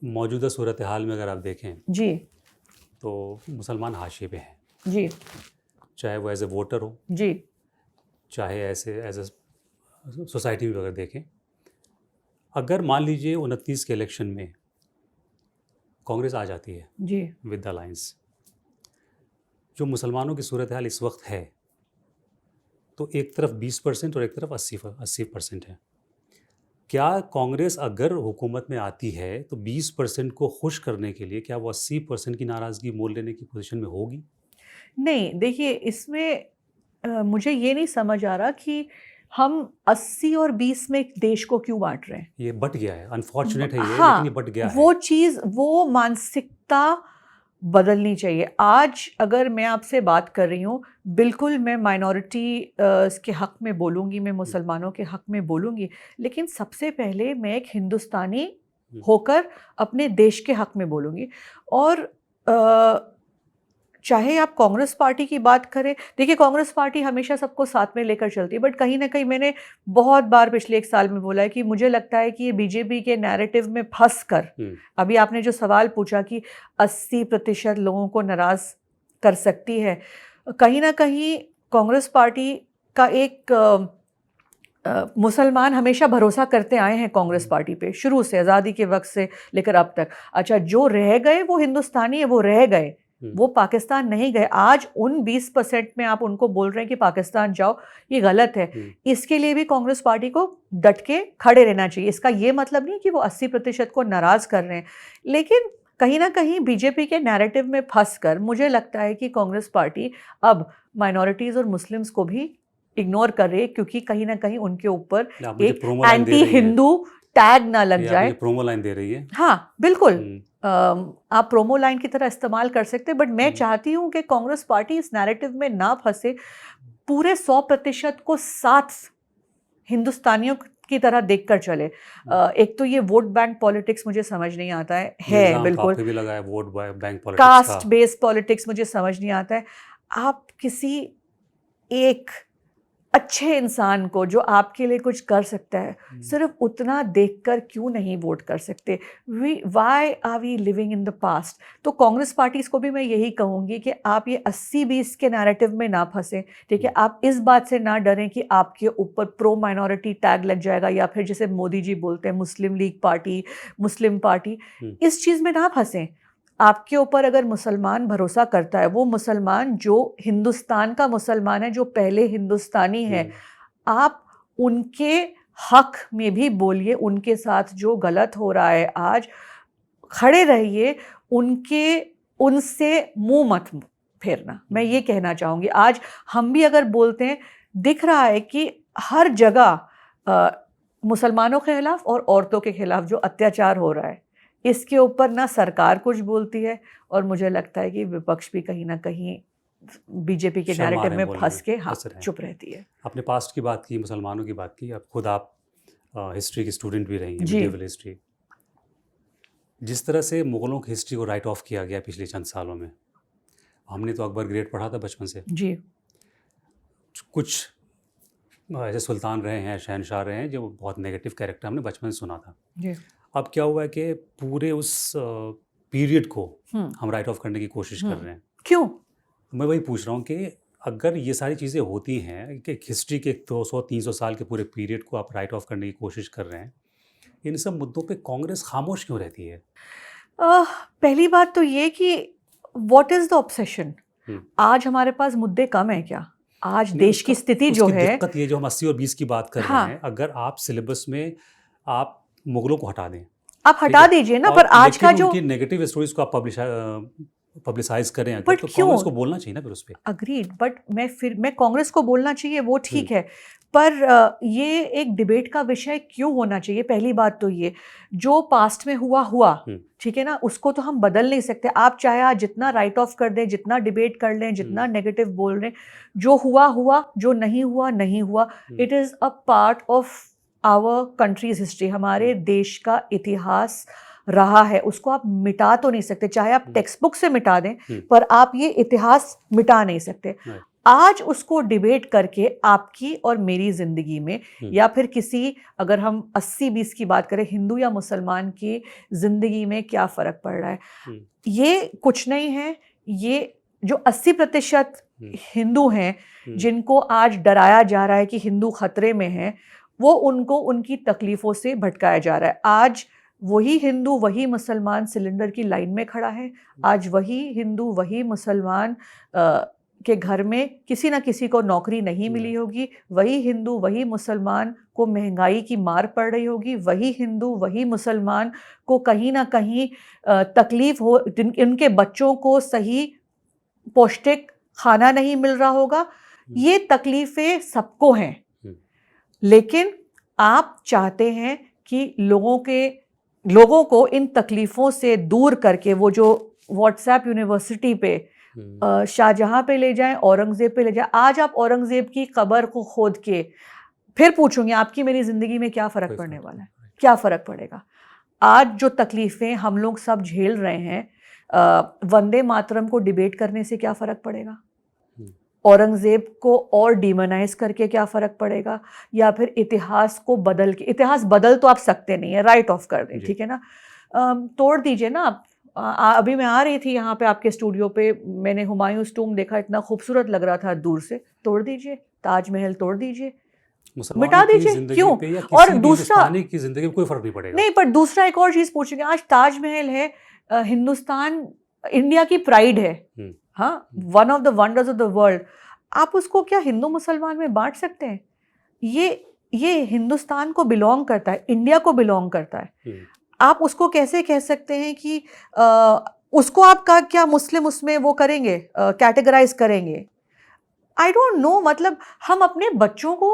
मौजूदा सूरत हाल में अगर आप देखें जी तो मुसलमान हाशिए पे हैं, जी चाहे वो एज ए वोटर हो, जी चाहे ऐसे एज ए सोसाइटी में अगर देखें। अगर मान लीजिए 29 के इलेक्शन में कांग्रेस आ जाती है जी विद द अलायंस, जो मुसलमानों की सूरत हाल इस वक्त है, तो एक तरफ 20% और एक तरफ 80% है। क्या कांग्रेस अगर हुकूमत में आती है तो 20% को खुश करने के लिए क्या वो 80% की नाराज़गी मोल लेने की पोजीशन में होगी? नहीं, देखिए इसमें मुझे ये नहीं समझ आ रहा कि हम 80 और 20 में देश को क्यों बांट रहे हैं। ये बट गया है, अनफॉर्चुनेट है ये, लेकिन ये हाँ, बट गया है। वो चीज़, वो मानसिकता बदलनी चाहिए। आज अगर मैं आपसे बात कर रही हूँ, बिल्कुल मैं माइनॉरिटी के हक़ में बोलूँगी, मैं मुसलमानों के हक़ में बोलूँगी, लेकिन सबसे पहले मैं एक हिंदुस्तानी होकर अपने देश के हक़ में बोलूँगी। और चाहे आप कांग्रेस पार्टी की बात करें, देखिए कांग्रेस पार्टी हमेशा सबको साथ में लेकर चलती है, बट कहीं ना कहीं मैंने बहुत बार पिछले 1 साल में बोला है कि मुझे लगता है कि ये बीजेपी के नैरेटिव में फंस कर, अभी आपने जो सवाल पूछा कि 80% लोगों को नाराज़ कर सकती है, कहीं ना कहीं कांग्रेस पार्टी का एक मुसलमान हमेशा भरोसा करते आए हैं कांग्रेस पार्टी पे, शुरू से, आज़ादी के वक्त से लेकर अब तक। अच्छा, जो रह गए वो हिंदुस्तानी है, वो रह गए, वो पाकिस्तान नहीं गए। आज उन 20% में आप उनको बोल रहे हैं कि पाकिस्तान जाओ, ये गलत है। इसके लिए भी कांग्रेस पार्टी को डट के खड़े रहना चाहिए। इसका ये मतलब नहीं कि वो 80% को नाराज़ कर रहे हैं, लेकिन कहीं ना कहीं बीजेपी के नैरेटिव में फंस कर मुझे लगता है कि कांग्रेस पार्टी अब माइनॉरिटीज़ और मुस्लिम्स को भी इग्नोर कर रही है, क्योंकि कहीं ना कहीं उनके ऊपर एक एंटी हिंदू टैग ना लग जाए। प्रोमो लाइन दे रही है। हाँ बिल्कुल, आप प्रोमो लाइन की तरह इस्तेमाल कर सकते हैं, बट मैं चाहती हूँ कि कांग्रेस पार्टी इस नैरेटिव में ना फंसे, पूरे 100% को साथ हिंदुस्तानियों की तरह देखकर चले। एक तो ये वोट बैंक पॉलिटिक्स मुझे समझ नहीं आता है बिल्कुल भी लगा है vote bank politics, caste based politics मुझे समझ नहीं आता है। आप किसी एक अच्छे इंसान को जो आपके लिए कुछ कर सकता है, सिर्फ उतना देखकर क्यों नहीं वोट कर सकते? Why are we living in the past? तो कांग्रेस पार्टीज को भी मैं यही कहूँगी कि आप ये 80-20 के नैरेटिव में ना फंसे, ठीक है? आप इस बात से ना डरें कि आपके ऊपर प्रो माइनॉरिटी टैग लग जाएगा, या फिर जैसे मोदी जी बोलते हैं मुस्लिम लीग पार्टी, मुस्लिम पार्टी, इस चीज़ में ना फंसें। आपके ऊपर अगर मुसलमान भरोसा करता है, वो मुसलमान जो हिंदुस्तान का मुसलमान है, जो पहले हिंदुस्तानी है, आप उनके हक में भी बोलिए, उनके साथ जो गलत हो रहा है आज खड़े रहिए, उनसे मुंह मत फेरना। मैं ये कहना चाहूँगी, आज हम भी अगर बोलते हैं, दिख रहा है कि हर जगह मुसलमानों के खिलाफ और औरतों के खिलाफ जो अत्याचार हो रहा है, इसके ऊपर ना सरकार कुछ बोलती है, और मुझे लगता है कि विपक्ष भी कहीं ना कहीं बीजेपी के नैरेटिव में फंस के चुप रहती है। आपने पास्ट की बात की, मुसलमानों की बात की, अब खुद आप हिस्ट्री की स्टूडेंट भी रही हैं, मिडिवल हिस्ट्री। जिस तरह से मुगलों की हिस्ट्री को राइट ऑफ किया गया पिछले चंद सालों में, हमने तो अकबर ग्रेट पढ़ा था बचपन से जी। कुछ ऐसे सुल्तान रहे हैं, शहनशाह रहे हैं, जो बहुत नेगेटिव कैरेक्टर हमने बचपन से सुना था जी। अब क्या हुआ है कि पूरे उस पीरियड को हम राइट ऑफ करने की कोशिश कर रहे हैं। क्यों? मैं वही पूछ रहा हूँ कि अगर ये सारी चीज़ें होती हैं कि हिस्ट्री के 200-300 साल के पूरे पीरियड को आप राइट ऑफ करने की कोशिश कर रहे हैं, इन सब मुद्दों पे कांग्रेस खामोश क्यों रहती है? पहली बात तो ये कि व्हाट इज़ द ऑब्सेशन? आज हमारे पास मुद्दे कम है क्या? आज देश की स्थिति जो है, दिक्कत ये जो हम 80 और 20 की बात कर रहे हैं, अगर आप सिलेबस में आप मुगलों को हटा दें, आप हटा दीजिए ना, पर आज का जो उनकी नेगेटिव स्टोरीज को आप पब्लिसाइज करें अगर, तो कांग्रेस को बोलना चाहिए ना फिर उस पे। अग्रीड, बट मैं कांग्रेस को बोलना चाहिए, वो ठीक है, पर ये एक डिबेट का विषय क्यों होना चाहिए? पहली बात तो ये, जो पास्ट में हुआ ठीक है ना, उसको तो हम बदल नहीं सकते। आप चाहे आज जितना राइट ऑफ कर दें, जितना डिबेट कर लें, जितना नेगेटिव बोल रहे हैं, जो हुआ, जो नहीं हुआ, it is a part of our country's history. हमारे देश का इतिहास रहा है, उसको आप मिटा तो नहीं सकते, चाहे आप टेक्स्ट बुक से मिटा दें, पर आप ये इतिहास मिटा नहीं सकते। आज उसको डिबेट करके आपकी और मेरी जिंदगी में, या फिर किसी, अगर हम 80-20 की बात करें, हिंदू या मुसलमान की जिंदगी में क्या फर्क पड़ रहा है? ये कुछ नहीं है। ये जो 80% हिंदू हैं जिनको आज डराया जा रहा है कि हिंदू खतरे में हैं, वो उनको उनकी तकलीफों से भटकाया जा रहा है। आज वही हिंदू वही मुसलमान सिलेंडर की लाइन में खड़ा है। आज वही हिंदू वही मुसलमान के घर में किसी ना किसी को नौकरी नहीं मिली होगी। वही हिंदू वही मुसलमान को महंगाई की मार पड़ रही होगी। वही हिंदू वही मुसलमान को कहीं ना कहीं तकलीफ हो, इनके बच्चों को सही पौष्टिक खाना नहीं मिल रहा होगा। ये तकलीफें सबको हैं, लेकिन आप चाहते हैं कि लोगों को इन तकलीफों से दूर करके वो जो व्हाट्सएप यूनिवर्सिटी पे शाहजहां पे ले जाएं, औरंगजेब पे ले जाएं। आज आप औरंगजेब की कब्र को खोद के फिर पूछूंगी आपकी मेरी जिंदगी में क्या फर्क पड़ने वाला है? क्या फर्क पड़ेगा? आज जो तकलीफें हम लोग सब झेल रहे हैं, वंदे मातरम को डिबेट करने से क्या फर्क पड़ेगा? औरंगजेब को और डिमोनाइज करके क्या फर्क पड़ेगा? या फिर इतिहास को बदल के, इतिहास बदल तो आप सकते नहीं है, राइट ऑफ कर दें, ठीक है ना? तोड़ दीजिए ना आप। अभी मैं आ रही थी यहाँ पे आपके स्टूडियो पे, मैंने हुमायूंस टूम देखा, इतना खूबसूरत लग रहा था दूर से। तोड़ दीजिए, ताजमहल तोड़ दीजिए, मिटा दीजिए। क्यों? और दूसरा की जिंदगी में कोई फर्क नहीं पड़ेगा। नहीं, पर दूसरा एक और चीज पूछेंगे। आज ताजमहल है, हिंदुस्तान इंडिया की प्राइड है, हाँ, one of the wonders of the world. आप उसको क्या हिंदू मुसलमान में बांट सकते हैं? ये हिंदुस्तान को बिलोंग करता है, इंडिया को बिलोंग करता है। आप उसको कैसे कह सकते हैं कि उसको आप का क्या मुस्लिम उसमें वो करेंगे, कैटेगराइज करेंगे? I don't know. मतलब हम अपने बच्चों को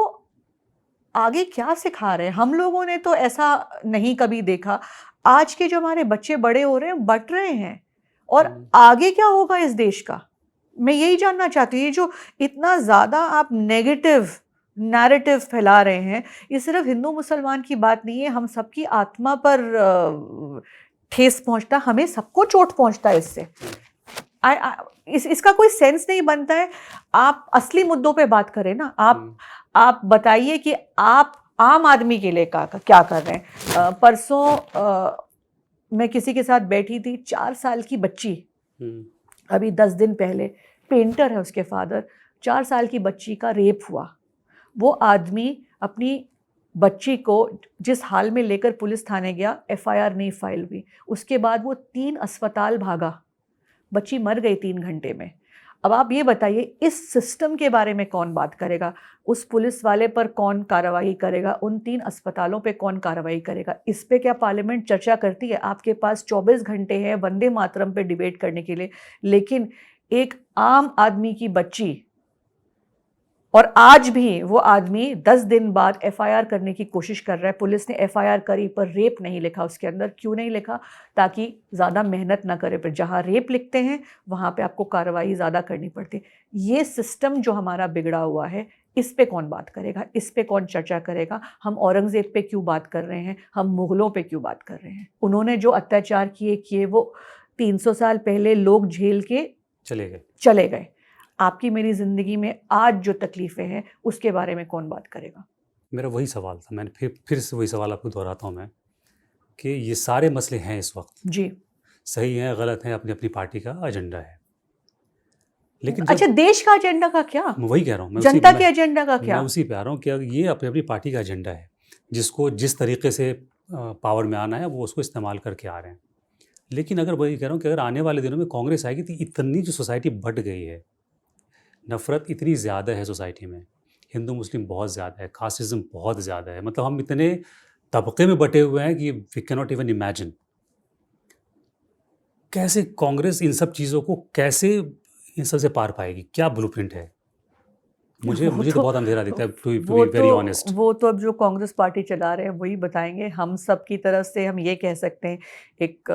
आगे क्या सिखा रहे हैं? हम लोगों ने तो ऐसा नहीं कभी देखा। आज के जो हमारे बच्चे बड़े हो रहे हैं, बट रहे हैं, और आगे क्या होगा इस देश का? मैं यही जानना चाहती हूँ। ये जो इतना ज़्यादा आप नेगेटिव नैरेटिव फैला रहे हैं, ये सिर्फ हिंदू मुसलमान की बात नहीं है, हम सबकी आत्मा पर ठेस पहुंचता, हमें सबको चोट पहुंचता है इससे। इसका कोई सेंस नहीं बनता है। आप असली मुद्दों पे बात करें ना। आप बताइए कि आप आम आदमी के लिए क्या कर रहे हैं। परसों मैं किसी के साथ बैठी थी, 4 साल की बच्ची, अभी 10 दिन पहले, पेंटर है उसके फादर, 4 साल की बच्ची का रेप हुआ। वो आदमी अपनी बच्ची को जिस हाल में लेकर पुलिस थाने गया, एफआईआर नहीं फाइल हुई। उसके बाद वो 3 अस्पताल भागा, बच्ची मर गई 3 घंटे में। अब आप ये बताइए, इस सिस्टम के बारे में कौन बात करेगा? उस पुलिस वाले पर कौन कार्रवाई करेगा? उन 3 अस्पतालों पे कौन कार्रवाई करेगा? इस पे क्या पार्लियामेंट चर्चा करती है? आपके पास 24 घंटे हैं वंदे मातरम पे डिबेट करने के लिए, लेकिन एक आम आदमी की बच्ची, और आज भी वो आदमी 10 दिन बाद एफआईआर करने की कोशिश कर रहा है। पुलिस ने एफआईआर करी पर रेप नहीं लिखा उसके अंदर। क्यों नहीं लिखा? ताकि ज़्यादा मेहनत ना करे। पर जहाँ रेप लिखते हैं वहाँ पे आपको कार्रवाई ज़्यादा करनी पड़ती है। ये सिस्टम जो हमारा बिगड़ा हुआ है, इस पे कौन बात करेगा? इस पे कौन चर्चा करेगा? हम औरंगज़ेब पे क्यों बात कर रहे हैं? हम मुग़लों पे क्यों बात कर रहे हैं? उन्होंने जो अत्याचार किए वो 300 साल पहले लोग झेल के चले गए। आपकी मेरी ज़िंदगी में आज जो तकलीफ़ें हैं, उसके बारे में कौन बात करेगा? मेरा वही सवाल था। मैंने फिर से वही सवाल आपको दोहराता हूँ मैं, कि ये सारे मसले हैं इस वक्त, जी, सही हैं गलत हैं, अपनी अपनी पार्टी का एजेंडा है। लेकिन अच्छा, देश का एजेंडा का क्या? मैं वही कह रहा हूँ, जनता के एजेंडा का क्या? मैं उसी पे आ रहा हूँ कि ये अपनी अपनी पार्टी का एजेंडा है, जिसको जिस तरीके से पावर में आना है वो उसको इस्तेमाल करके आ रहे हैं। लेकिन अगर वही कह रहा हूँ कि अगर आने वाले दिनों में कांग्रेस आएगी तो इतनी जो सोसाइटी बट गई है, नफ़रत इतनी ज़्यादा है सोसाइटी में, हिंदू मुस्लिम बहुत ज़्यादा है, कास्टिज़म बहुत ज़्यादा है, मतलब हम इतने तबके में बटे हुए हैं कि we can not even imagine. कैसे कांग्रेस इन सब चीज़ों को कैसे इन सब से पार पाएगी? क्या ब्लूप्रिंट है? मुझे तो बहुत अंधेरा दिखता है, टू बी वेरी ऑनेस्ट। वो तो अब जो कांग्रेस पार्टी चला रहे हैं वही बताएंगे। हम सब की तरफ से हम ये कह सकते हैं, एक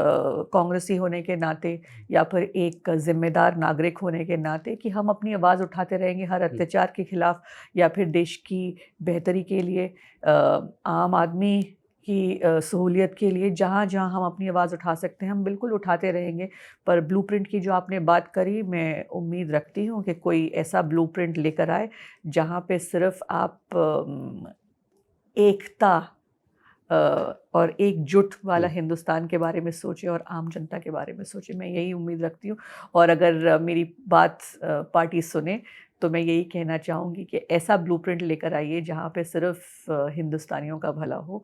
कांग्रेसी होने के नाते या फिर एक जिम्मेदार नागरिक होने के नाते, कि हम अपनी आवाज़ उठाते रहेंगे हर अत्याचार के खिलाफ, या फिर देश की बेहतरी के लिए। आम आदमी की सहूलियत के लिए जहाँ जहाँ हम अपनी आवाज़ उठा सकते हैं हम बिल्कुल उठाते रहेंगे। पर ब्लूप्रिंट की जो आपने बात करी, मैं उम्मीद रखती हूँ कि कोई ऐसा ब्लूप्रिंट लेकर आए जहाँ पे सिर्फ आप एकता और एकजुट वाला हिंदुस्तान के बारे में सोचें और आम जनता के बारे में सोचें। मैं यही उम्मीद रखती हूँ। और अगर मेरी बात पार्टी सुने तो मैं यही कहना चाहूँगी कि ऐसा ब्लूप्रिंट लेकर आइए जहाँ पे सिर्फ हिंदुस्तानियों का भला हो।